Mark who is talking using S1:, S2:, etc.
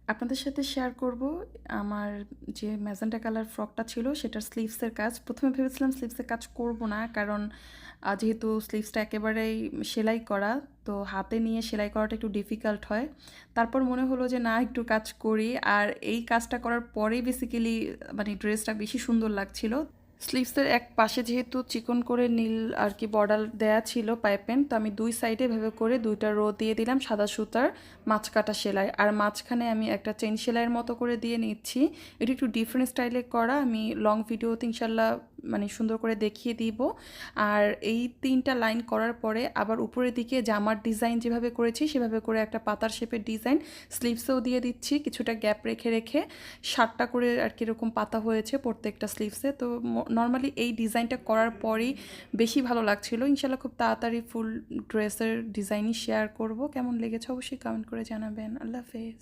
S1: আপনাদের সাথে শেয়ার করব আমার যে ম্যাজেন্টা কালার ফ্রকটা ছিল সেটার স্লিভসের কাজ। প্রথমে ভেবেছিলাম স্লিভসের কাজ করব না, কারণ যেহেতু স্লিভসটা একেবারেই সেলাই করা, তো হাতে নিয়ে সেলাই করাটা একটু ডিফিকাল্ট হয়। তারপর মনে হলো যে না, একটু কাজ করি। আর এই কাজটা করার পরেই বেসিক্যালি মানে ড্রেসটা বেশি সুন্দর লাগছিল। স্লিভসের এক পাশে যেহেতু চিকন করে নীল আর কি বর্ডার দেয়া ছিল পাইপেন, তো আমি দুই সাইডে ভেবে করে দুইটা রো দিয়ে দিলাম সাদা সুতার মাছ কাটা সেলাই, আর মাঝখানে আমি একটা চেন সেলাইয়ের মতো করে দিয়ে নিচ্ছি। এটা একটু ডিফারেন্ট স্টাইলে করা, আমি লং ভিডিওতে ইনশাল্লাহ মানে সুন্দর করে দেখিয়ে দিব। আর এই 3টা লাইন করার পরে আবার উপরের দিকে জামার ডিজাইন যেভাবে করেছি সেভাবে করে একটা পাতার শেপের ডিজাইন স্লিভসেও দিয়ে দিচ্ছি, কিছুটা গ্যাপ রেখে রেখে 7টা করে আর কি এরকম পাতা হয়েছে প্রত্যেকটা স্লিভসে। তো নর্মালি এই ডিজাইনটা করার পরেই বেশি ভালো লাগছিল। ইনশাল্লাহ খুব তাড়াতাড়ি ফুল ড্রেসের ডিজাইনই শেয়ার করব। কেমন লেগেছে অবশ্যই কমেন্ট করে জানাবেন। আল্লাহ হাফেজ।